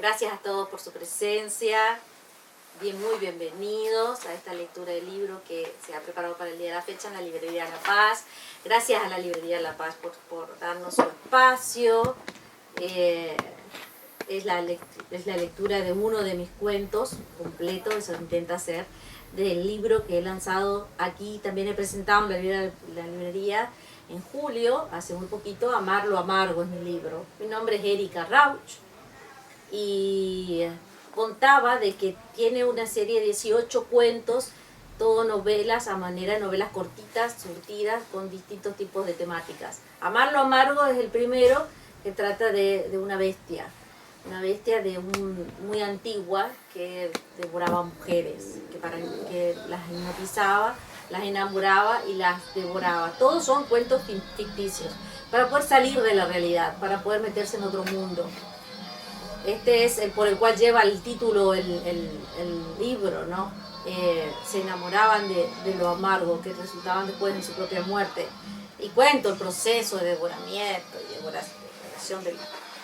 Gracias a todos por su presencia. Muy bienvenidos a esta lectura del libro que se ha preparado para el día de la fecha en la Librería La Paz. Gracias a la Librería La Paz por darnos su espacio. Es la lectura de uno de mis cuentos completos, eso intenta hacer, del libro que he lanzado aquí, también he presentado en la librería en julio, hace muy poquito. Amar lo amargo es mi libro. Mi nombre es Erika Rauch y contaba de que tiene una serie de 18 cuentos, todo novelas a manera de novelas cortitas, surtidas, con distintos tipos de temáticas. Amar lo amargo es el primero, que trata de una bestia muy antigua que devoraba mujeres, que las hipnotizaba, las enamoraba y las devoraba. Todos son cuentos ficticios, para poder salir de la realidad, para poder meterse en otro mundo. Este es el por el cual lleva el título el libro, ¿no? Se enamoraban de lo amargo, que resultaban después en su propia muerte. Y cuento el proceso de devoramiento y devoración de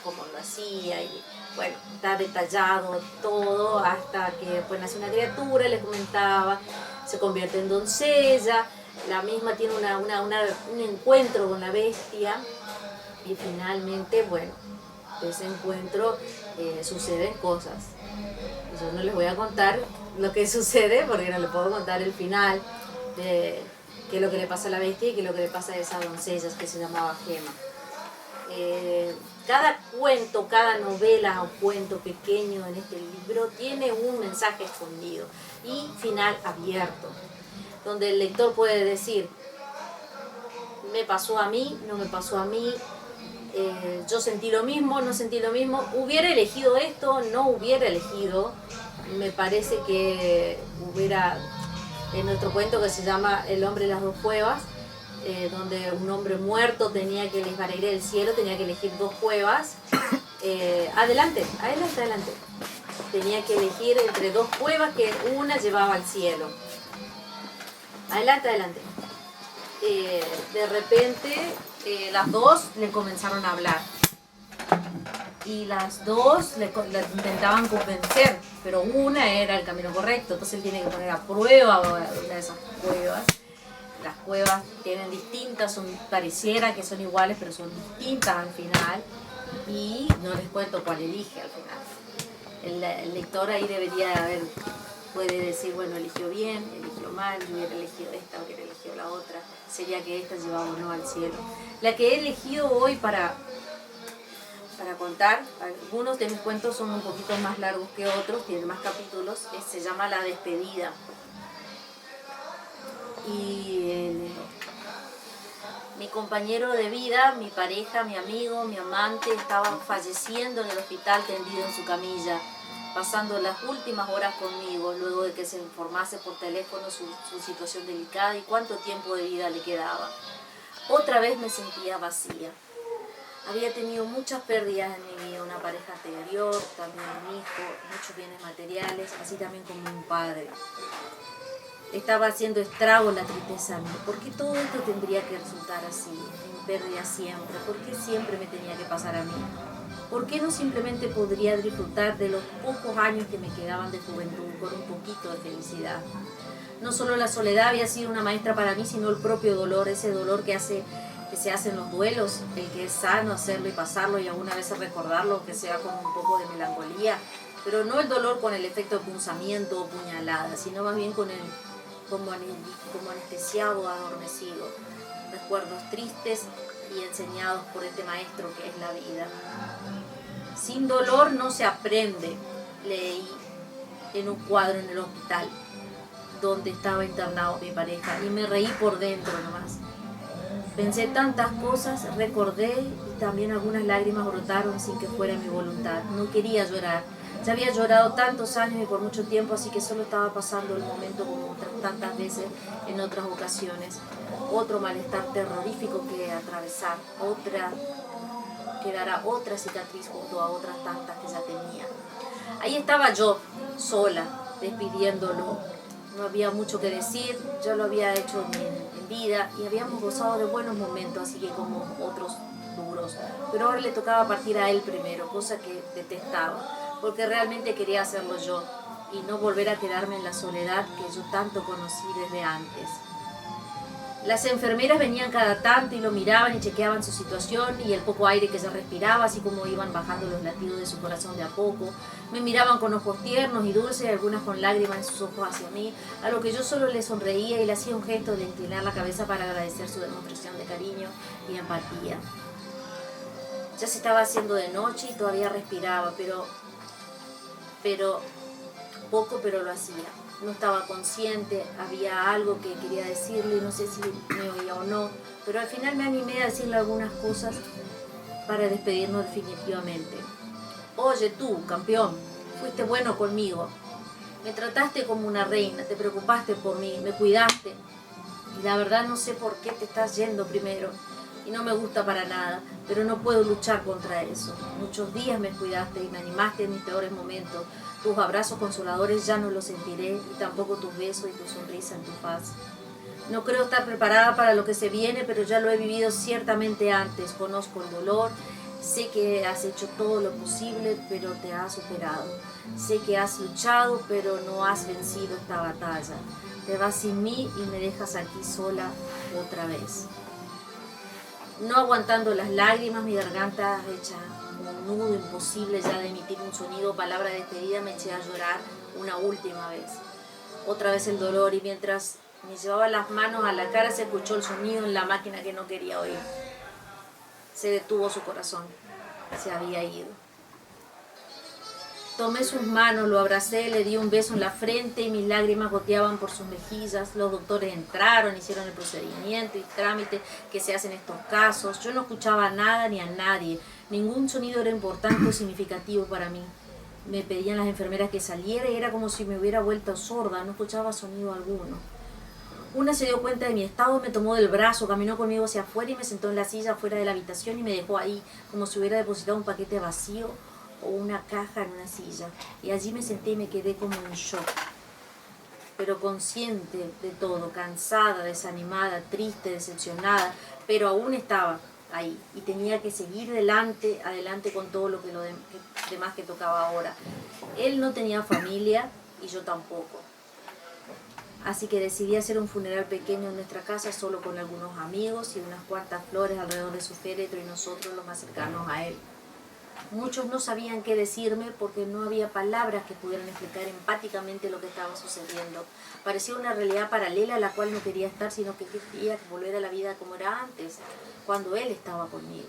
cómo lo hacía, y bueno, está detallado todo hasta que pues nace una criatura, les comentaba, se convierte en doncella, la misma tiene un encuentro con la bestia y finalmente, bueno, de ese encuentro suceden cosas. Yo no les voy a contar lo que sucede porque no les puedo contar el final de qué es lo que le pasa a la bestia y qué es lo que le pasa a esa doncella que se llamaba Gema. Cada cuento, cada novela o cuento pequeño en este libro tiene un mensaje escondido y final abierto, donde el lector puede decir: me pasó a mí, no me pasó a mí, yo sentí lo mismo, no sentí lo mismo, hubiera elegido esto, no hubiera elegido. Me parece que hubiera, en otro cuento que se llama El hombre de las dos cuevas, donde un hombre muerto tenía que elegir, para ir al cielo, tenía que elegir dos cuevas. Adelante. Tenía que elegir entre dos cuevas, que una llevaba al cielo. Adelante. De repente las dos le comenzaron a hablar. Y las dos le intentaban convencer, pero una era el camino correcto. Entonces él tiene que poner a prueba una de esas cuevas. Las cuevas tienen distintas, pareciera que son iguales, pero son distintas al final. Y no les cuento cuál elige al final. El lector ahí puede decir, bueno, eligió bien, eligió mal, yo hubiera elegido esta, hubiera elegido la otra. Sería que esta llevaba o no al cielo. La que he elegido hoy para contar, algunos de mis cuentos son un poquito más largos que otros, tienen más capítulos, se llama La despedida. Y mi compañero de vida, mi pareja, mi amigo, mi amante, estaba falleciendo en el hospital, tendido en su camilla, pasando las últimas horas conmigo, luego de que se informase por teléfono su situación delicada y cuánto tiempo de vida le quedaba. Otra vez me sentía vacía. Había tenido muchas pérdidas en mi vida, una pareja anterior, también un hijo, muchos bienes materiales, así también como un padre. Estaba haciendo estrago la tristeza a mí. ¿Por qué todo esto tendría que resultar así, en pérdida siempre? ¿Por qué siempre me tenía que pasar a mí? ¿Por qué no simplemente podría disfrutar de los pocos años que me quedaban de juventud con un poquito de felicidad? No solo la soledad había sido una maestra para mí, sino el propio dolor, ese dolor que se hace en los duelos, el que es sano hacerlo y pasarlo y alguna vez recordarlo, que sea como un poco de melancolía, pero no el dolor con el efecto de punzamiento o puñalada, sino más bien como anestesiado o adormecido, recuerdos tristes y enseñados por este maestro que es la vida. Sin dolor no se aprende, leí en un cuadro en el hospital donde estaba internado mi pareja y me reí por dentro nomás. Pensé tantas cosas, recordé y también algunas lágrimas brotaron sin que fuera mi voluntad. No quería llorar. Ya había llorado tantos años y por mucho tiempo, así que solo estaba pasando el momento como tantas veces en otras ocasiones. Otro malestar terrorífico que atravesar, quedará otra cicatriz junto a otras tantas que ya tenía. Ahí estaba yo, sola, despidiéndolo. No había mucho que decir, yo lo había hecho en vida y habíamos gozado de buenos momentos, así que como otros duros. Pero ahora le tocaba partir a él primero, cosa que detestaba. porque realmente quería hacerlo yo y no volver a quedarme en la soledad que yo tanto conocí desde antes. Las enfermeras venían cada tanto y lo miraban y chequeaban su situación y el poco aire que se respiraba, así como iban bajando los latidos de su corazón de a poco. Me miraban con ojos tiernos y dulces, y algunas con lágrimas en sus ojos hacia mí, a lo que yo solo le sonreía y le hacía un gesto de inclinar la cabeza para agradecer su demostración de cariño y empatía. Ya se estaba haciendo de noche y todavía respiraba, pero poco, pero lo hacía. No estaba consciente, había algo que quería decirle, no sé si me oía o no, pero al final me animé a decirle algunas cosas para despedirnos definitivamente. Oye tú, campeón, fuiste bueno conmigo, me trataste como una reina, te preocupaste por mí, me cuidaste, y la verdad no sé por qué te estás yendo primero, y no me gusta para nada, pero no puedo luchar contra eso. Muchos días me cuidaste y me animaste en mis peores momentos. Tus abrazos consoladores ya no los sentiré y tampoco tus besos y tu sonrisa en tu faz. No creo estar preparada para lo que se viene, pero ya lo he vivido ciertamente antes. Conozco el dolor, sé que has hecho todo lo posible, pero te has superado. Sé que has luchado, pero no has vencido esta batalla. Te vas sin mí y me dejas aquí sola otra vez. No aguantando las lágrimas, mi garganta hecha un nudo imposible ya de emitir un sonido, palabra de despedida, me eché a llorar una última vez. Otra vez el dolor y mientras me llevaba las manos a la cara se escuchó el sonido en la máquina que no quería oír. Se detuvo su corazón, se había ido. Tomé sus manos, lo abracé, le di un beso en la frente y mis lágrimas goteaban por sus mejillas. Los doctores entraron, hicieron el procedimiento y trámite que se hace en estos casos. Yo no escuchaba nada ni a nadie. Ningún sonido era importante o significativo para mí. Me pedían las enfermeras que saliera y era como si me hubiera vuelto sorda. No escuchaba sonido alguno. Una se dio cuenta de mi estado, me tomó del brazo, caminó conmigo hacia afuera y me sentó en la silla afuera de la habitación y me dejó ahí, como si hubiera depositado un paquete vacío o una caja en una silla. Y allí me senté y me quedé como en shock, pero consciente de todo, cansada, desanimada, triste, decepcionada, pero aún estaba ahí y tenía que seguir adelante con todo lo que demás que tocaba ahora. Él no tenía familia y yo tampoco. Así que decidí hacer un funeral pequeño en nuestra casa, solo con algunos amigos y unas cuantas flores alrededor de su féretro y nosotros los más cercanos a él. Muchos no sabían qué decirme porque no había palabras que pudieran explicar empáticamente lo que estaba sucediendo. Parecía una realidad paralela a la cual no quería estar, sino que quería volver a la vida como era antes, cuando él estaba conmigo.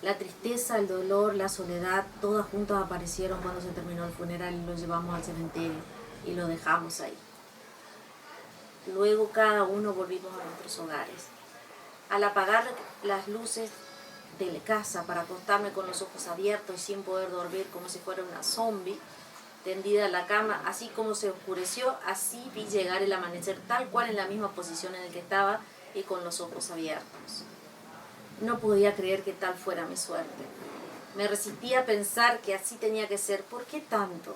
La tristeza, el dolor, la soledad, todas juntas aparecieron cuando se terminó el funeral y lo llevamos al cementerio y lo dejamos ahí. Luego cada uno volvimos a nuestros hogares. Al apagar las luces de la casa para acostarme con los ojos abiertos y sin poder dormir como si fuera una zombie, tendida en la cama, así como se oscureció, así vi llegar el amanecer tal cual en la misma posición en la que estaba y con los ojos abiertos. No podía creer que tal fuera mi suerte. Me resistía a pensar que así tenía que ser. ¿Por qué tanto?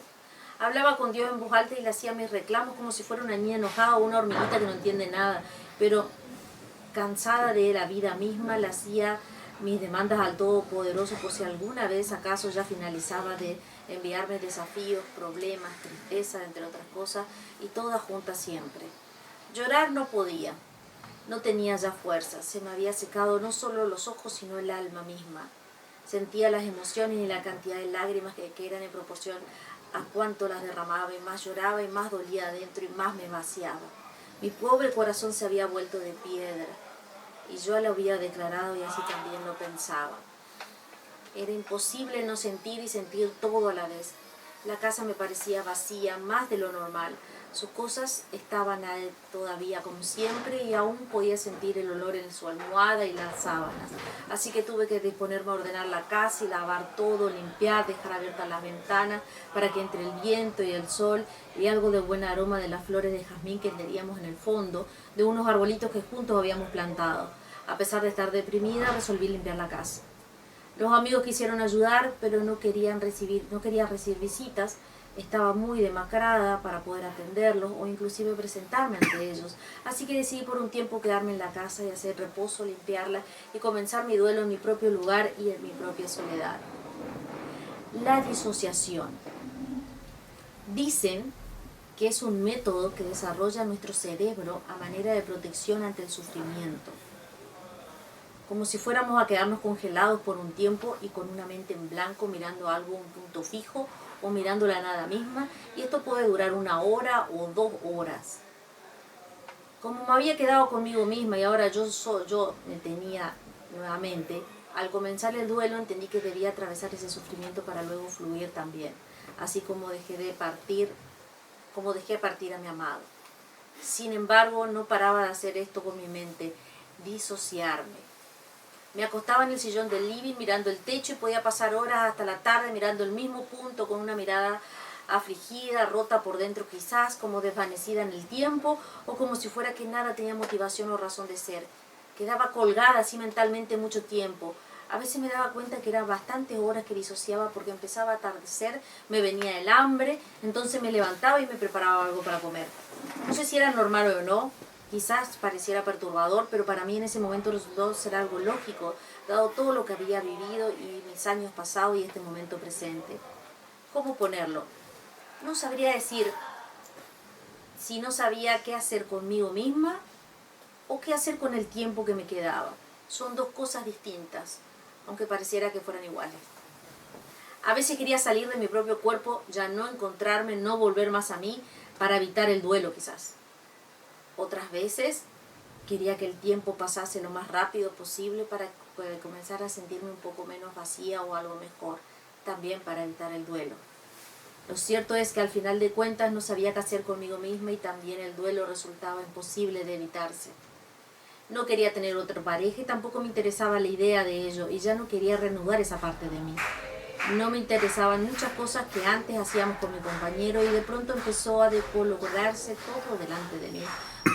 Hablaba con Dios en voz alta y le hacía mis reclamos como si fuera una niña enojada o una hormiguita que no entiende nada, pero cansada de la vida misma, le hacía mis demandas al Todopoderoso por si alguna vez acaso ya finalizaba de enviarme desafíos, problemas, tristeza, entre otras cosas, y todas juntas siempre. Llorar no podía, no tenía ya fuerza, se me había secado no solo los ojos sino el alma misma. Sentía las emociones y la cantidad de lágrimas que eran en proporción a cuánto las derramaba, y más lloraba y más dolía adentro y más me vaciaba. Mi pobre corazón se había vuelto de piedra. Y yo lo había declarado y así también lo pensaba. Era imposible no sentir y sentir todo a la vez. La casa me parecía vacía, más de lo normal. Sus cosas estaban ahí todavía como siempre y aún podía sentir el olor en su almohada y las sábanas. Así que tuve que disponerme a ordenar la casa y lavar todo, limpiar, dejar abiertas las ventanas para que entre el viento y el sol y algo de buen aroma de las flores de jazmín que teníamos en el fondo, de unos arbolitos que juntos habíamos plantado. A pesar de estar deprimida, resolví limpiar la casa. Los amigos quisieron ayudar, pero no quería recibir visitas. Estaba muy demacrada para poder atenderlos o inclusive presentarme ante ellos. Así que decidí por un tiempo quedarme en la casa y hacer reposo, limpiarla y comenzar mi duelo en mi propio lugar y en mi propia soledad. La disociación. Dicen que es un método que desarrolla nuestro cerebro a manera de protección ante el sufrimiento. Como si fuéramos a quedarnos congelados por un tiempo y con una mente en blanco mirando algo, un punto fijo o mirando la nada misma, y esto puede durar 1 hora o 2 horas. Como me había quedado conmigo misma y ahora yo me tenía nuevamente, al comenzar el duelo entendí que debía atravesar ese sufrimiento para luego fluir también, así como dejé partir a mi amado. Sin embargo, no paraba de hacer esto con mi mente, disociarme. Me acostaba en el sillón del living mirando el techo y podía pasar horas hasta la tarde mirando el mismo punto con una mirada afligida, rota por dentro quizás, como desvanecida en el tiempo, o como si fuera que nada tenía motivación o razón de ser. Quedaba colgada así mentalmente mucho tiempo. A veces me daba cuenta que eran bastantes horas que disociaba porque empezaba a atardecer, me venía el hambre, entonces me levantaba y me preparaba algo para comer. No sé si era normal o no, quizás pareciera perturbador, pero para mí en ese momento resultó ser algo lógico, dado todo lo que había vivido y mis años pasados y este momento presente. ¿Cómo ponerlo? No sabría decir si no sabía qué hacer conmigo misma o qué hacer con el tiempo que me quedaba. Son dos cosas distintas, aunque pareciera que fueran iguales. A veces quería salir de mi propio cuerpo, ya no encontrarme, no volver más a mí, para evitar el duelo quizás. Otras veces quería que el tiempo pasase lo más rápido posible para comenzar a sentirme un poco menos vacía o algo mejor, también para evitar el duelo. Lo cierto es que al final de cuentas no sabía qué hacer conmigo misma y también el duelo resultaba imposible de evitarse. No quería tener otra pareja y tampoco me interesaba la idea de ello y ya no quería reanudar esa parte de mí. No me interesaban muchas cosas que antes hacíamos con mi compañero y de pronto empezó a descolorarse todo delante de mí,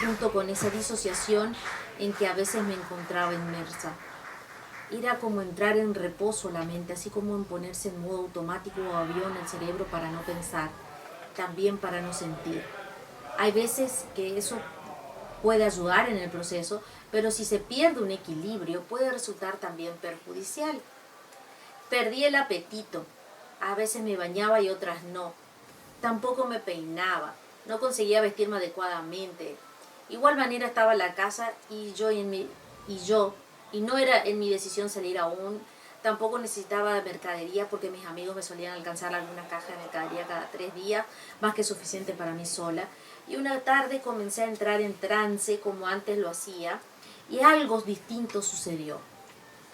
junto con esa disociación en que a veces me encontraba inmersa. Era como entrar en reposo la mente, así como en ponerse en modo automático o avión el cerebro para no pensar, también para no sentir. Hay veces que eso puede ayudar en el proceso, pero si se pierde un equilibrio puede resultar también perjudicial. Perdí el apetito, a veces me bañaba y otras no. Tampoco me peinaba, no conseguía vestirme adecuadamente. Igual manera estaba en la casa y no era en mi decisión salir aún. Tampoco necesitaba de mercadería porque mis amigos me solían alcanzar alguna caja de mercadería cada 3 días, más que suficiente para mí sola. Y una tarde comencé a entrar en trance como antes lo hacía y algo distinto sucedió.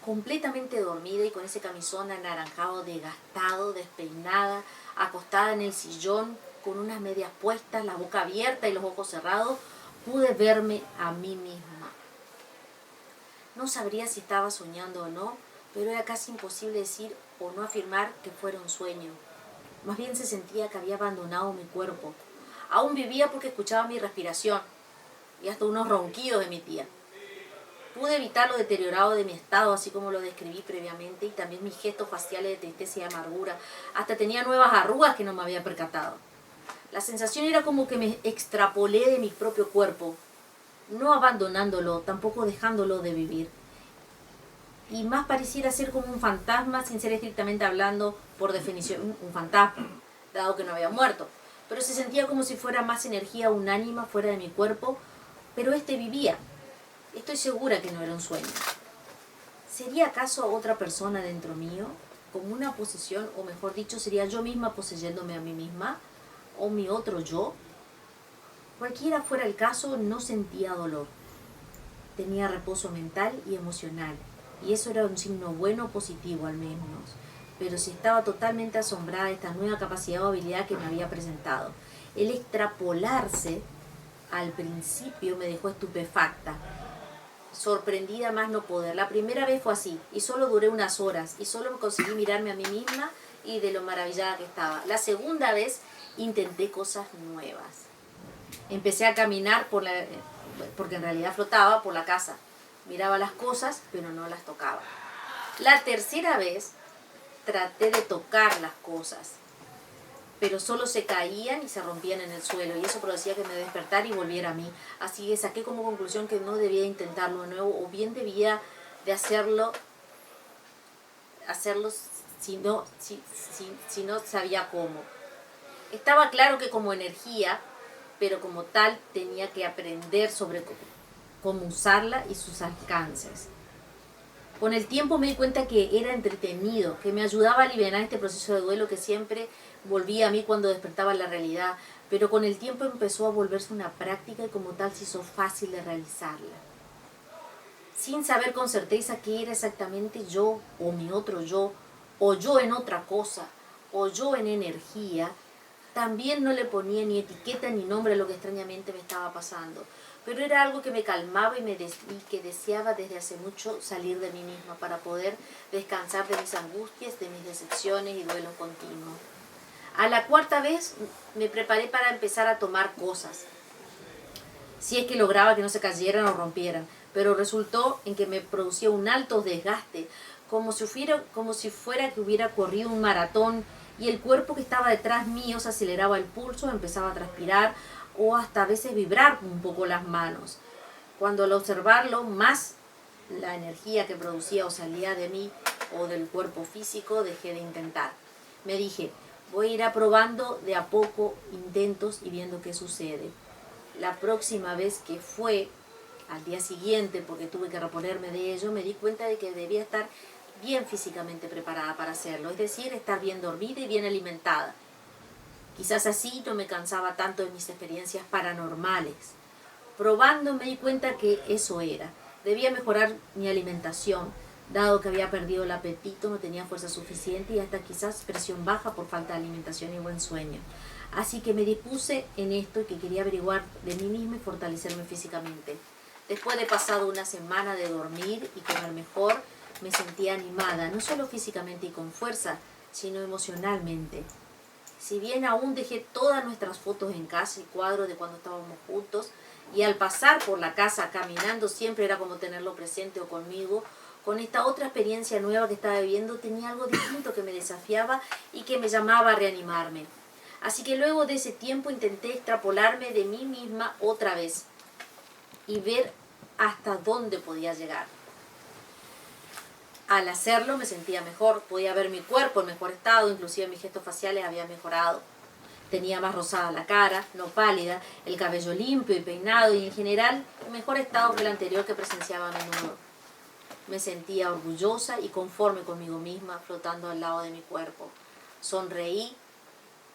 Completamente dormida y con ese camisón anaranjado desgastado, despeinada, acostada en el sillón, con unas medias puestas, la boca abierta y los ojos cerrados, pude verme a mí misma. No sabría si estaba soñando o no, pero era casi imposible decir o no afirmar que fuera un sueño. Más bien se sentía que había abandonado mi cuerpo. Aún vivía porque escuchaba mi respiración y hasta unos ronquidos emitía. Pude evitar lo deteriorado de mi estado, así como lo describí previamente, y también mis gestos faciales de tristeza y amargura. Hasta tenía nuevas arrugas que no me había percatado. La sensación era como que me extrapolé de mi propio cuerpo, no abandonándolo, tampoco dejándolo de vivir. Y más pareciera ser como un fantasma, sin ser estrictamente hablando, por definición, un fantasma, dado que no había muerto. Pero se sentía como si fuera más energía unánima fuera de mi cuerpo, pero este vivía. Estoy segura que no era un sueño. ¿Sería acaso otra persona dentro mío? Como una posesión, o mejor dicho, ¿sería yo misma poseyéndome a mí misma? ¿O mi otro yo? Cualquiera fuera el caso, no sentía dolor. Tenía reposo mental y emocional, y eso era un signo bueno o positivo al menos. Pero sí estaba totalmente asombrada de esta nueva capacidad o habilidad que me había presentado. El extrapolarse al principio me dejó estupefacta, sorprendida más no poder. La primera vez fue así, y solo duré unas horas, y solo conseguí mirarme a mí misma y de lo maravillada que estaba. La segunda vez intenté cosas nuevas. Empecé a caminar porque en realidad flotaba por la casa. Miraba las cosas, pero no las tocaba. La tercera vez traté de tocar las cosas, pero solo se caían y se rompían en el suelo, y eso producía que me despertara y volviera a mí. Así que saqué como conclusión que no debía intentarlo de nuevo, o bien debía de hacerlo si no sabía cómo. Estaba claro que como energía, pero como tal tenía que aprender sobre cómo usarla y sus alcances. Con el tiempo me di cuenta que era entretenido, que me ayudaba a aliviar este proceso de duelo que siempre volvía a mí cuando despertaba en la realidad, pero con el tiempo empezó a volverse una práctica y como tal se hizo fácil de realizarla. Sin saber con certeza qué era exactamente yo o mi otro yo, o yo en otra cosa, o yo en energía, también no le ponía ni etiqueta ni nombre a lo que extrañamente me estaba pasando. Pero era algo que me calmaba y que deseaba desde hace mucho salir de mí misma para poder descansar de mis angustias, de mis decepciones y duelos continuos. A la cuarta vez me preparé para empezar a tomar cosas, si es que lograba que no se cayeran o rompieran, pero resultó en que me producía un alto desgaste, como si fuera que hubiera corrido un maratón y el cuerpo que estaba detrás mío se aceleraba el pulso, empezaba a transpirar o hasta a veces vibrar un poco las manos. Cuando al observarlo, más la energía que producía o salía de mí o del cuerpo físico, dejé de intentar. Me dije, voy a ir aprobando de a poco intentos y viendo qué sucede. La próxima vez que fue, al día siguiente, porque tuve que reponerme de ello, me di cuenta de que debía estar bien físicamente preparada para hacerlo, es decir, estar bien dormida y bien alimentada. Quizás así no me cansaba tanto de mis experiencias paranormales. Probando me di cuenta que eso era. Debía mejorar mi alimentación, dado que había perdido el apetito, no tenía fuerza suficiente y hasta quizás presión baja por falta de alimentación y buen sueño. Así que me dispuse en esto y que quería averiguar de mí misma y fortalecerme físicamente. Después de pasado una semana de dormir y comer mejor, me sentía animada, no solo físicamente y con fuerza, sino emocionalmente. Si bien aún dejé todas nuestras fotos en casa y cuadros de cuando estábamos juntos, y al pasar por la casa caminando siempre era como tenerlo presente o conmigo, con esta otra experiencia nueva que estaba viviendo tenía algo distinto que me desafiaba y que me llamaba a reanimarme. Así que luego de ese tiempo intenté extrapolarme de mí misma otra vez y ver hasta dónde podía llegar. Al hacerlo me sentía mejor, podía ver mi cuerpo en mejor estado, inclusive mis gestos faciales habían mejorado. Tenía más rosada la cara, no pálida, el cabello limpio y peinado y en general en mejor estado que el anterior que presenciaba a menudo. Me sentía orgullosa y conforme conmigo misma flotando al lado de mi cuerpo. Sonreí,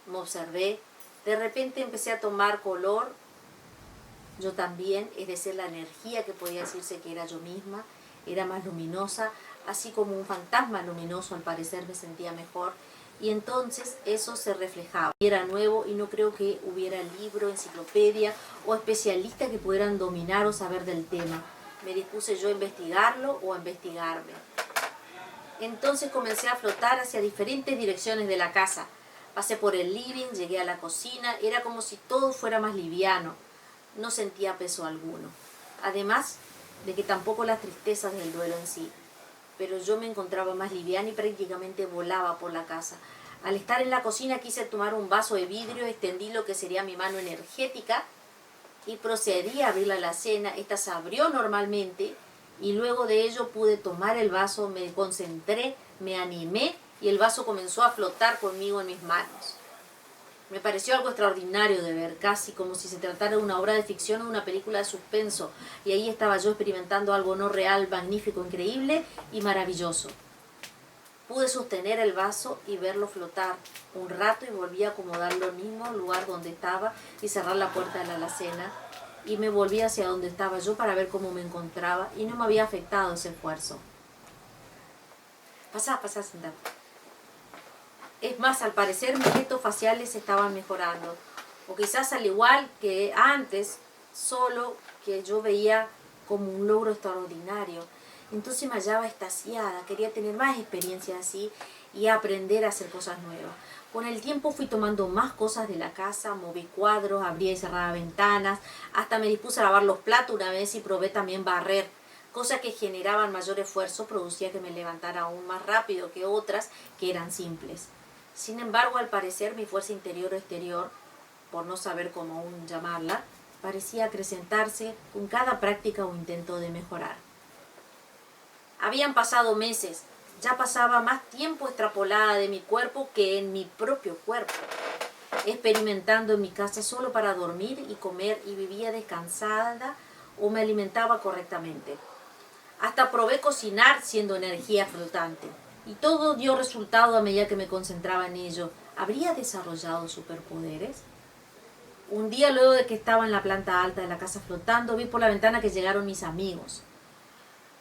me observé, de repente empecé a tomar color, yo también, es decir, la energía que podía decirse que era yo misma, era más luminosa, así como un fantasma luminoso al parecer me sentía mejor. Y entonces eso se reflejaba. Era nuevo y no creo que hubiera libro, enciclopedia o especialistas que pudieran dominar o saber del tema. Me dispuse yo a investigarlo o a investigarme. Entonces comencé a flotar hacia diferentes direcciones de la casa. Pasé por el living, llegué a la cocina, era como si todo fuera más liviano. No sentía peso alguno. Además de que tampoco las tristezas del duelo en sí. Pero yo me encontraba más liviana y prácticamente volaba por la casa. Al estar en la cocina quise tomar un vaso de vidrio, extendí lo que sería mi mano energética y procedí a abrir la alacena. Esta se abrió normalmente y luego de ello pude tomar el vaso, me concentré, me animé y el vaso comenzó a flotar conmigo en mis manos. Me pareció algo extraordinario de ver, casi como si se tratara de una obra de ficción o una película de suspenso. Y ahí estaba yo experimentando algo no real, magnífico, increíble y maravilloso. Pude sostener el vaso y verlo flotar un rato y volví a acomodarlo en el mismo lugar donde estaba y cerrar la puerta de la alacena. Y me volví hacia donde estaba yo para ver cómo me encontraba y no me había afectado ese esfuerzo. Pasá, sentate. Es más, al parecer mis gestos faciales estaban mejorando. O quizás al igual que antes, solo que yo veía como un logro extraordinario. Entonces me hallaba extasiada, quería tener más experiencias así y aprender a hacer cosas nuevas. Con el tiempo fui tomando más cosas de la casa, moví cuadros, abría y cerraba ventanas, hasta me dispuse a lavar los platos una vez y probé también barrer. Cosas que generaban mayor esfuerzo producía que me levantara aún más rápido que otras que eran simples. Sin embargo, al parecer mi fuerza interior o exterior, por no saber cómo aún llamarla, parecía acrecentarse con cada práctica o intento de mejorar. Habían pasado meses Ya pasaba más tiempo extrapolada de mi cuerpo que en mi propio cuerpo, experimentando en mi casa solo para dormir y comer, y vivía descansada o me alimentaba correctamente. Hasta probé cocinar siendo energía flotante. Y todo dio resultado a medida que me concentraba en ello. ¿Habría desarrollado superpoderes? Un día, luego de que estaba en la planta alta de la casa flotando, vi por la ventana que llegaron mis amigos.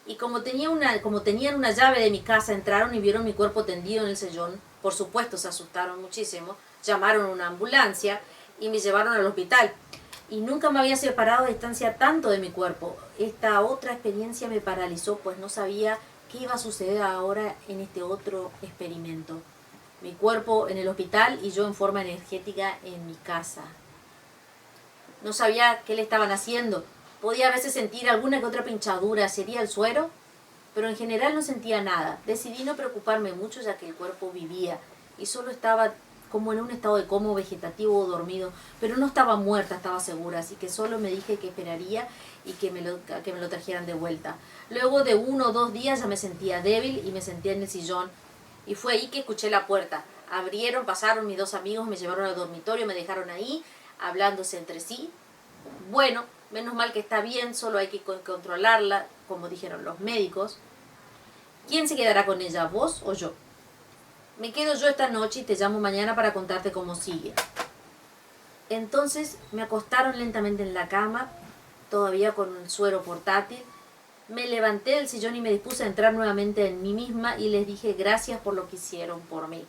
Y como tenían una llave de mi casa, entraron y vieron mi cuerpo tendido en el sillón. Por supuesto, se asustaron muchísimo. Llamaron a una ambulancia y me llevaron al hospital. Y nunca me había separado a distancia tanto de mi cuerpo. Esta otra experiencia me paralizó, pues no sabía qué iba a suceder ahora en este otro experimento. Mi cuerpo en el hospital y yo en forma energética en mi casa. No sabía qué le estaban haciendo. Podía a veces sentir alguna que otra pinchadura, ¿sería el suero? Pero en general no sentía nada. Decidí no preocuparme mucho ya que el cuerpo vivía y solo estaba como en un estado de coma vegetativo o dormido, pero no estaba muerta, estaba segura, así que solo me dije que esperaría y que me lo trajeran de vuelta. Luego de 1 o 2 días ya me sentía débil y me sentía en el sillón, y fue ahí que escuché la puerta. Abrieron, pasaron mis 2 amigos, me llevaron al dormitorio, me dejaron ahí, hablándose entre sí. Bueno, menos mal que está bien, solo hay que controlarla, como dijeron los médicos. ¿Quién se quedará con ella, vos o yo? Me quedo yo esta noche y te llamo mañana para contarte cómo sigue. Entonces me acostaron lentamente en la cama, todavía con un suero portátil. Me levanté del sillón y me dispuse a entrar nuevamente en mí misma y les dije gracias por lo que hicieron por mí.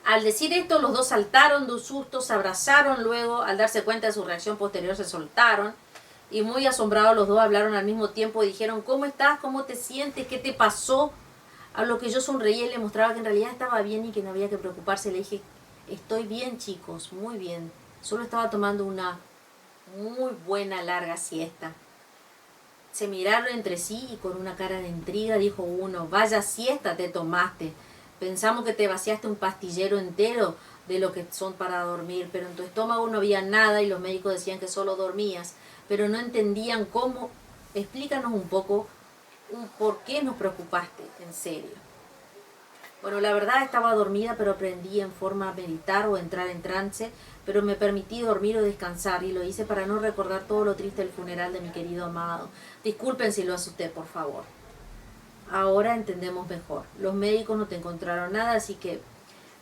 Al decir esto, los dos saltaron de un susto, se abrazaron, luego, al darse cuenta de su reacción posterior, se soltaron. Y muy asombrados los dos hablaron al mismo tiempo y dijeron, ¿cómo estás? ¿Cómo te sientes? ¿Qué te pasó? A lo que yo sonreía y le mostraba que en realidad estaba bien y que no había que preocuparse. Le dije, estoy bien, chicos, muy bien. Solo estaba tomando una muy buena larga siesta. Se miraron entre sí y con una cara de intriga dijo uno, vaya siesta te tomaste. Pensamos que te vaciaste un pastillero entero de lo que son para dormir, pero en tu estómago no había nada y los médicos decían que solo dormías, pero no entendían cómo. Explícanos un poco por qué nos preocupaste, en serio. Bueno, la verdad estaba dormida, pero aprendí en forma a meditar o entrar en trance, pero me permití dormir o descansar y lo hice para no recordar todo lo triste del funeral de mi querido amado. Disculpen si lo asusté, por favor. Ahora entendemos mejor. Los médicos no te encontraron nada, así que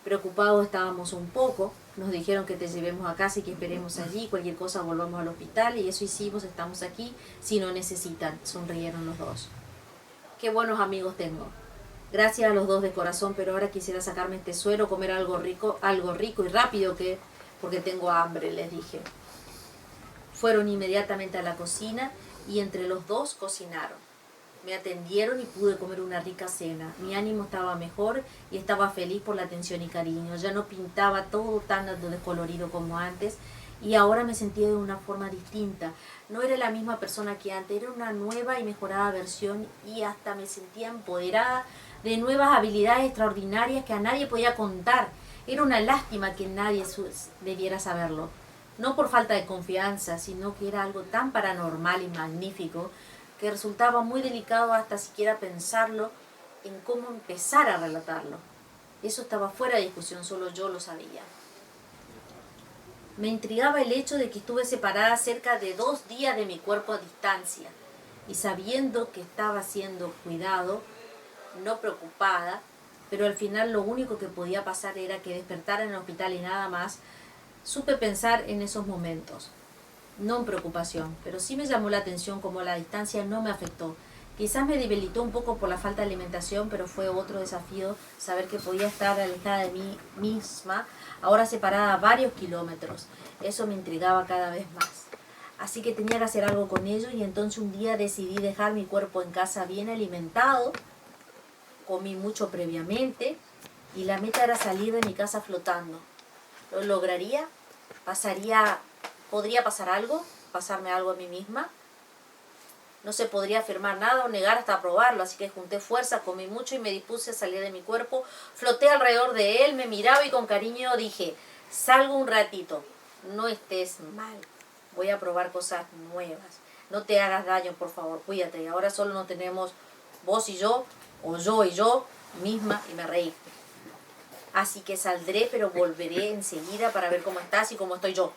preocupados estábamos un poco. Nos dijeron que te llevemos a casa y que esperemos allí. Cualquier cosa volvamos al hospital y eso hicimos, estamos aquí. Si no necesitan, sonrieron los dos. Qué buenos amigos tengo. Gracias a los dos de corazón, pero ahora quisiera sacarme este suero, comer algo rico y rápido porque tengo hambre, les dije. Fueron inmediatamente a la cocina y entre los dos cocinaron. Me atendieron y pude comer una rica cena. Mi ánimo estaba mejor y estaba feliz por la atención y cariño. Ya no pintaba todo tan descolorido como antes y ahora me sentía de una forma distinta. No era la misma persona que antes, era una nueva y mejorada versión y hasta me sentía empoderada de nuevas habilidades extraordinarias que a nadie podía contar. Era una lástima que nadie debiera saberlo. No por falta de confianza, sino que era algo tan paranormal y magnífico que resultaba muy delicado hasta siquiera pensarlo en cómo empezar a relatarlo. Eso estaba fuera de discusión, solo yo lo sabía. Me intrigaba el hecho de que estuve separada cerca de 2 días de mi cuerpo a distancia y sabiendo que estaba siendo cuidado, no preocupada, pero al final lo único que podía pasar era que despertara en el hospital y nada más. Supe pensar en esos momentos, no en preocupación, pero sí me llamó la atención cómo la distancia no me afectó. Quizás me debilitó un poco por la falta de alimentación, pero fue otro desafío saber que podía estar alejada de mí misma, ahora separada a varios kilómetros. Eso me intrigaba cada vez más. Así que tenía que hacer algo con ello y entonces un día decidí dejar mi cuerpo en casa bien alimentado. Comí mucho previamente y la meta era salir de mi casa flotando. ¿Lo lograría? ¿Podría pasar algo? ¿Pasarme algo a mí misma? No se podría afirmar nada o negar hasta probarlo, así que junté fuerza, comí mucho y me dispuse a salir de mi cuerpo. Floté alrededor de él, me miraba y con cariño dije, salgo un ratito, no estés mal, voy a probar cosas nuevas. No te hagas daño, por favor, cuídate. Ahora solo nos tenemos vos y yo, o yo y yo misma, y me reí. Así que saldré, pero volveré enseguida para ver cómo estás y cómo estoy yo.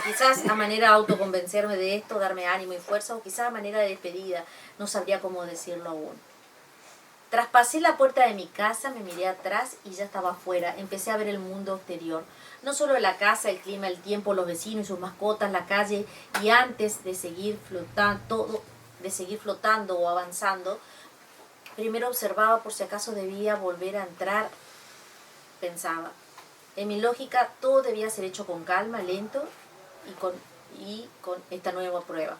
Quizás a manera de autoconvencerme de esto, darme ánimo y fuerza, o quizás a manera de despedida, no sabría cómo decirlo aún. Traspasé la puerta de mi casa, me miré atrás y ya estaba afuera. Empecé a ver el mundo exterior. No solo la casa, el clima, el tiempo, los vecinos y sus mascotas, la calle. Y antes de seguir flotando o avanzando, primero observaba por si acaso debía volver a entrar. Pensaba. En mi lógica, todo debía ser hecho con calma, lento y con esta nueva prueba.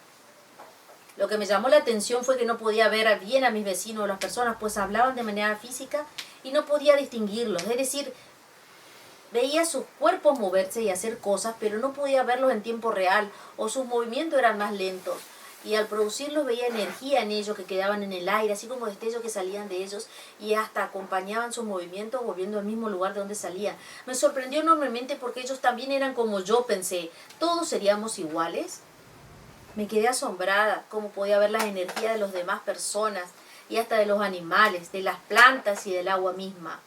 Lo que me llamó la atención fue que no podía ver bien a mis vecinos o las personas, pues hablaban de manera física y no podía distinguirlos. Es decir, veía sus cuerpos moverse y hacer cosas, pero no podía verlos en tiempo real, o sus movimientos eran más lentos. Y al producirlos veía energía en ellos que quedaban en el aire, así como destellos que salían de ellos y hasta acompañaban sus movimientos volviendo al mismo lugar de donde salían. Me sorprendió enormemente porque ellos también eran como yo pensé. ¿Todos seríamos iguales? Me quedé asombrada cómo podía ver las energías de las demás personas y hasta de los animales, de las plantas y del agua misma.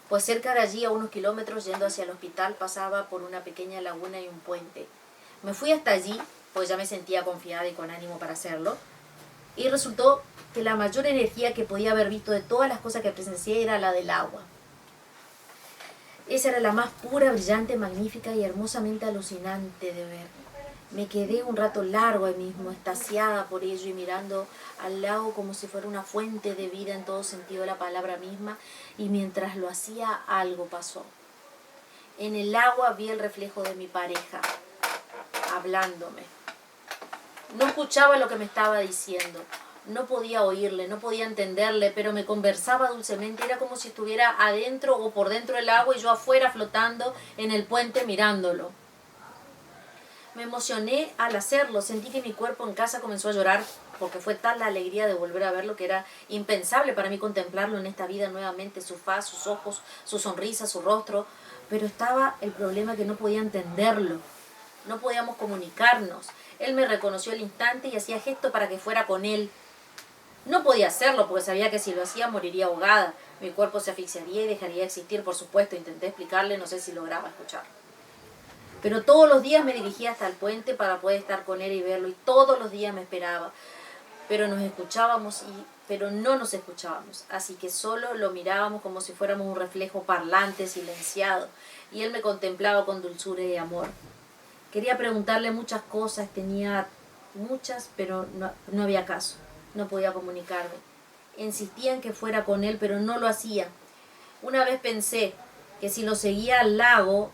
Pues cerca de allí, a unos kilómetros yendo hacia el hospital, pasaba por una pequeña laguna y un puente. Me fui hasta allí, pues ya me sentía confiada y con ánimo para hacerlo, y resultó que la mayor energía que podía haber visto de todas las cosas que presencié era la del agua. Esa era la más pura, brillante, magnífica y hermosamente alucinante de ver. Me quedé un rato largo ahí mismo, extasiada por ello y mirando al lago como si fuera una fuente de vida en todo sentido de la palabra misma, y mientras lo hacía algo pasó. En el agua vi el reflejo de mi pareja, hablándome. No escuchaba lo que me estaba diciendo, no podía oírle, no podía entenderle, pero me conversaba dulcemente. Era como si estuviera adentro o por dentro del agua y yo afuera flotando en el puente mirándolo. Me emocioné al hacerlo, sentí que mi cuerpo en casa comenzó a llorar porque fue tal la alegría de volver a verlo que era impensable para mí contemplarlo en esta vida nuevamente, su faz, sus ojos, su sonrisa, su rostro, pero estaba el problema que no podía entenderlo, no podíamos comunicarnos. Él me reconoció al instante y hacía gesto para que fuera con él. No podía hacerlo porque sabía que si lo hacía moriría ahogada, mi cuerpo se asfixiaría y dejaría de existir, por supuesto. Intenté explicarle, no sé si lograba escucharlo. Pero todos los días me dirigía hasta el puente para poder estar con él y verlo, y todos los días me esperaba. Pero nos escuchábamos, pero no nos escuchábamos, así que solo lo mirábamos como si fuéramos un reflejo parlante, silenciado, y él me contemplaba con dulzura y amor. Quería preguntarle muchas cosas, tenía muchas, pero no había caso, no podía comunicarme. Insistía en que fuera con él, pero no lo hacía. Una vez pensé que si lo seguía al lado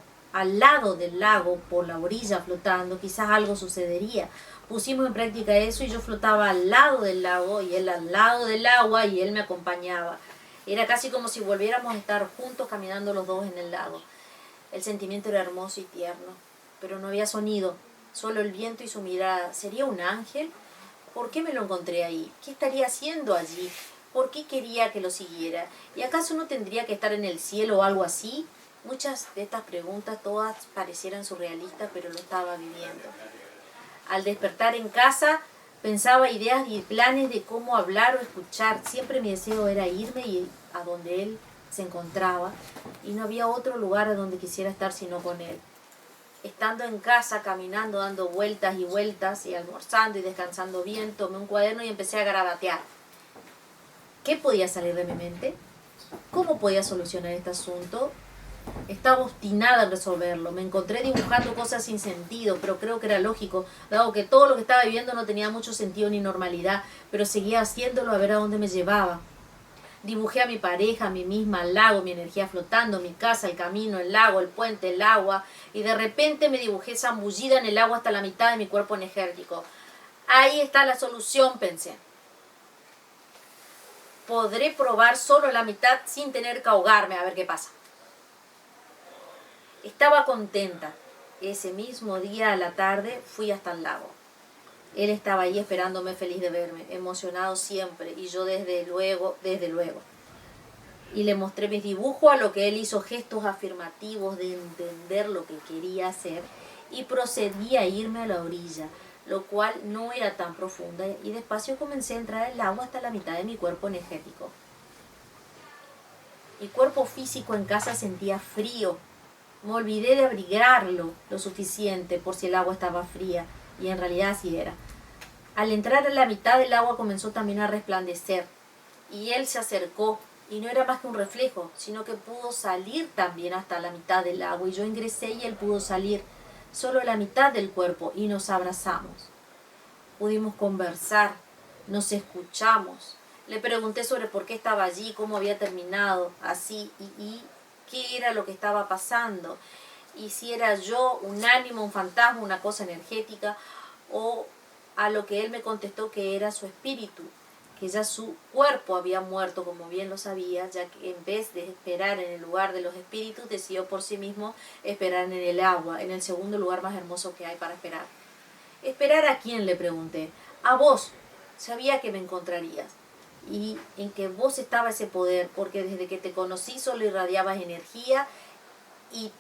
del lago, por la orilla flotando, quizás algo sucedería. Pusimos en práctica eso y yo flotaba al lado del lago y él al lado del agua y él me acompañaba. Era casi como si volviéramos a estar juntos caminando los dos en el lago. El sentimiento era hermoso y tierno, pero no había sonido, solo el viento y su mirada. ¿Sería un ángel? ¿Por qué me lo encontré ahí? ¿Qué estaría haciendo allí? ¿Por qué quería que lo siguiera? ¿Y acaso no tendría que estar en el cielo o algo así? Muchas de estas preguntas todas parecieran surrealistas, pero lo estaba viviendo. Al despertar en casa, pensaba ideas y planes de cómo hablar o escuchar. Siempre mi deseo era irme a donde él se encontraba, y no había otro lugar a donde quisiera estar sino con él. Estando en casa, caminando, dando vueltas y vueltas, y almorzando y descansando bien, tomé un cuaderno y empecé a garabatear. ¿Qué podía salir de mi mente? ¿Cómo podía solucionar este asunto? Estaba obstinada en resolverlo. Me encontré dibujando cosas sin sentido, pero creo que era lógico, dado que todo lo que estaba viviendo no tenía mucho sentido ni normalidad, pero seguía haciéndolo a ver a dónde me llevaba. Dibujé a mi pareja, a mí misma, al lago, mi energía flotando, mi casa, el camino, el lago, el puente, el agua, y de repente me dibujé zambullida en el agua hasta la mitad de mi cuerpo enérgico. Ahí está la solución, pensé. Podré probar solo la mitad sin tener que ahogarme, a ver qué pasa. Estaba contenta. Ese mismo día a la tarde fui hasta el lago. Él estaba ahí esperándome, feliz de verme, emocionado siempre, y yo desde luego. Y le mostré mis dibujos, a lo que él hizo gestos afirmativos de entender lo que quería hacer, y procedí a irme a la orilla. lo cual no era tan profunda, y despacio comencé a entrar el agua hasta la mitad de mi cuerpo energético. Mi cuerpo físico en casa sentía frío. Me olvidé de abrigarlo lo suficiente por si el agua estaba fría, y en realidad así era. Al entrar a la mitad del agua comenzó también a resplandecer, y él se acercó, y no era más que un reflejo, sino que pudo salir también hasta la mitad del agua, y yo ingresé y él pudo salir solo la mitad del cuerpo, y nos abrazamos. Pudimos conversar, nos escuchamos. Le pregunté sobre por qué estaba allí, cómo había terminado así, y qué era lo que estaba pasando, y si era yo un ánimo, un fantasma, una cosa energética, o a lo que él me contestó que era su espíritu, que ya su cuerpo había muerto, como bien lo sabía, ya que en vez de esperar en el lugar de los espíritus, decidió por sí mismo esperar en el agua, en el segundo lugar más hermoso que hay para esperar. ¿Esperar a quién?, le pregunté. A vos. Sabía que me encontrarías, y en que vos estaba ese poder, porque desde que te conocí solo irradiabas energía y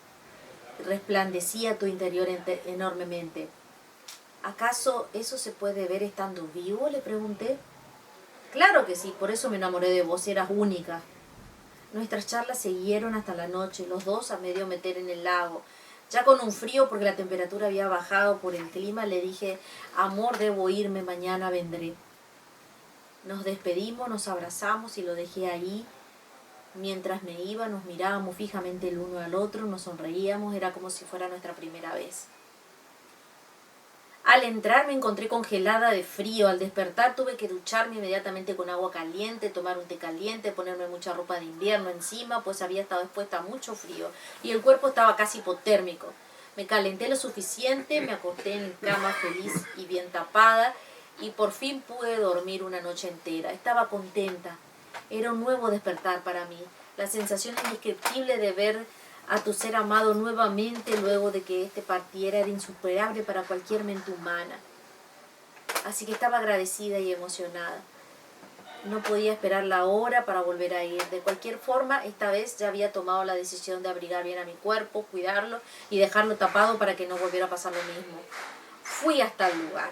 resplandecía tu interior enormemente. ¿Acaso eso se puede ver estando vivo?, le pregunté. Claro que sí, por eso me enamoré de vos, eras única. Nuestras charlas siguieron hasta la noche, los dos a medio meter en el lago. Ya con un frío, porque la temperatura había bajado por el clima, le dije: amor, debo irme, mañana vendré. Nos despedimos, nos abrazamos y lo dejé ahí. Mientras me iba, nos mirábamos fijamente el uno al otro, nos sonreíamos, era como si fuera nuestra primera vez. Al entrar me encontré congelada de frío. Al despertar tuve que ducharme inmediatamente con agua caliente, tomar un té caliente, ponerme mucha ropa de invierno encima, pues había estado expuesta a mucho frío y el cuerpo estaba casi hipotérmico. Me calenté lo suficiente, me acosté en cama feliz y bien tapada, y por fin pude dormir una noche entera. Estaba contenta. Era un nuevo despertar para mí. La sensación indescriptible de ver a tu ser amado nuevamente luego de que éste partiera era insuperable para cualquier mente humana. Así que estaba agradecida y emocionada. No podía esperar la hora para volver a ir. De cualquier forma, esta vez ya había tomado la decisión de abrigar bien a mi cuerpo, cuidarlo y dejarlo tapado para que no volviera a pasar lo mismo. Fui hasta el lugar.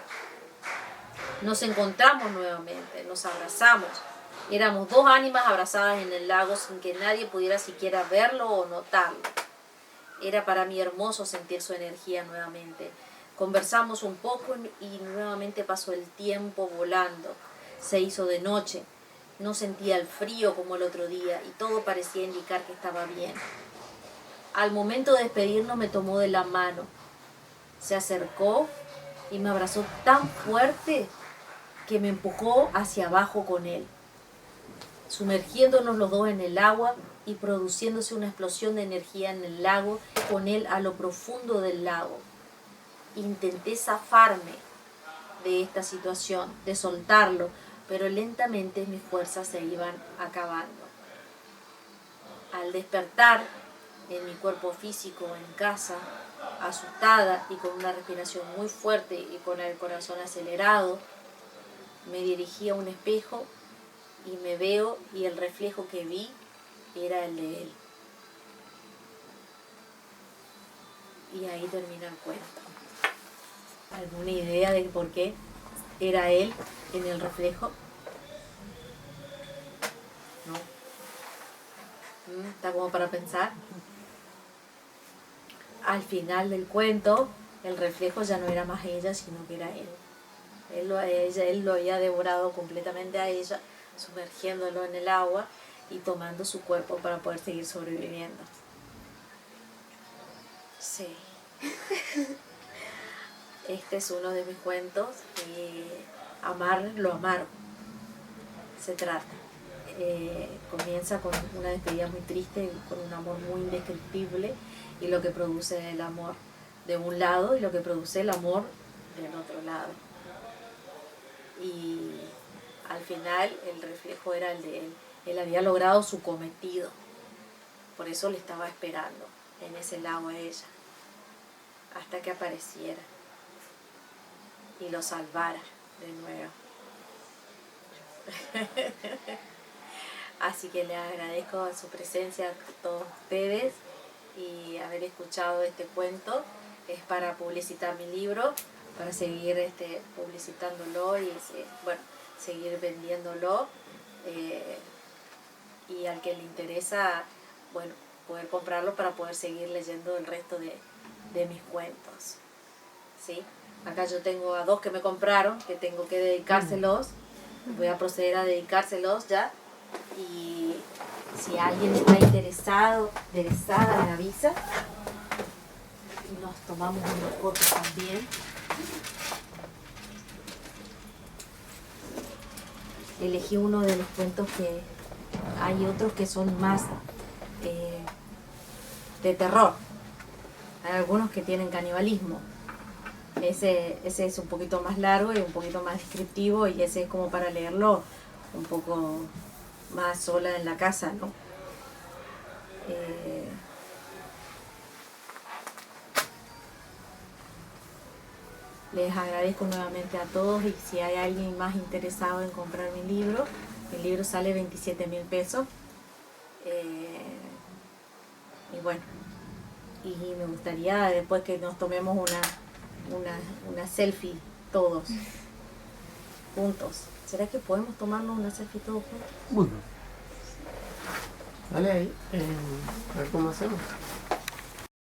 Nos encontramos nuevamente, nos abrazamos. Éramos dos ánimas abrazadas en el lago sin que nadie pudiera siquiera verlo o notarlo. Era para mí hermoso sentir su energía nuevamente. Conversamos un poco y nuevamente pasó el tiempo volando. Se hizo de noche. No sentía el frío como el otro día y todo parecía indicar que estaba bien. Al momento de despedirnos me tomó de la mano. Se acercó y me abrazó tan fuerte que me empujó hacia abajo con él, sumergiéndonos los dos en el agua y produciéndose una explosión de energía en el lago, con él a lo profundo del lago. Intenté zafarme de esta situación, de soltarlo, pero lentamente mis fuerzas se iban acabando. Al despertar en mi cuerpo físico en casa, asustada y con una respiración muy fuerte y con el corazón acelerado, me dirigí a un espejo y me veo, y el reflejo que vi era el de él. Y ahí termina el cuento. ¿Alguna idea de por qué era él en el reflejo? ¿No? ¿Está como para pensar? Al final del cuento, el reflejo ya no era más ella, sino que era él. Él lo había devorado completamente a ella, sumergiéndolo en el agua y tomando su cuerpo para poder seguir sobreviviendo. Sí. Este es uno de mis cuentos, y amar lo amargo se trata. Comienza con una despedida muy triste, con un amor muy indescriptible, y lo que produce el amor de un lado y lo que produce el amor del otro lado. Y al final el reflejo era el de él. Él había logrado su cometido, por eso le estaba esperando en ese lago a ella, hasta que apareciera y lo salvara de nuevo. Así que les agradezco su presencia a todos ustedes y haber escuchado este cuento. Es para publicitar mi libro, para seguir publicitándolo y bueno, seguir vendiéndolo, y al que le interesa, bueno, poder comprarlo para poder seguir leyendo el resto de mis cuentos, ¿sí? Acá yo tengo a 2 que me compraron, que tengo que dedicárselos, voy a proceder a dedicárselos ya, y si alguien está interesada, me avisa y nos tomamos unos fotos también. Elegí uno de los cuentos que hay otros que son más de terror. Hay algunos que tienen canibalismo. Ese es un poquito más largo y un poquito más descriptivo, y ese es como para leerlo un poco más sola en la casa, ¿no? Les agradezco nuevamente a todos, y si hay alguien más interesado en comprar mi libro sale 27.000 pesos. Y bueno, y me gustaría después que nos tomemos una selfie todos juntos. ¿Será que podemos tomarnos una selfie todos juntos? Bueno, dale ahí, a ver cómo hacemos.